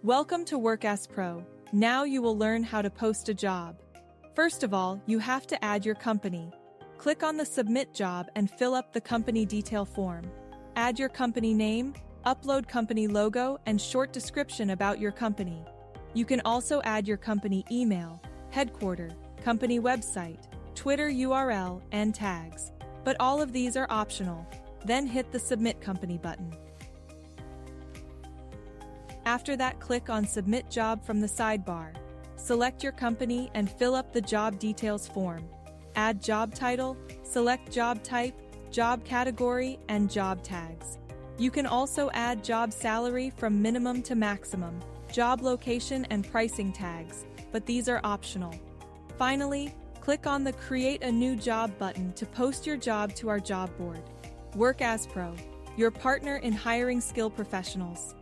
Welcome to WorkAsPro. Now you will learn how to post a job. First of all, you have to add your company. Click on the Submit Job and fill up the company detail form. Add your company name, upload company logo, and short description about your company. You can also add your company email, headquarter, company website, Twitter URL, and tags. But all of these are optional. Then hit the Submit Company button. After that, click on Submit Job from the sidebar. Select your company and fill up the job details form. Add job title, select job type, job category, and job tags. You can also add job salary from minimum to maximum, job location and pricing tags, but these are optional. Finally, click on the Create a New Job button to post your job to our job board. WorkAsPro, your partner in hiring skilled professionals.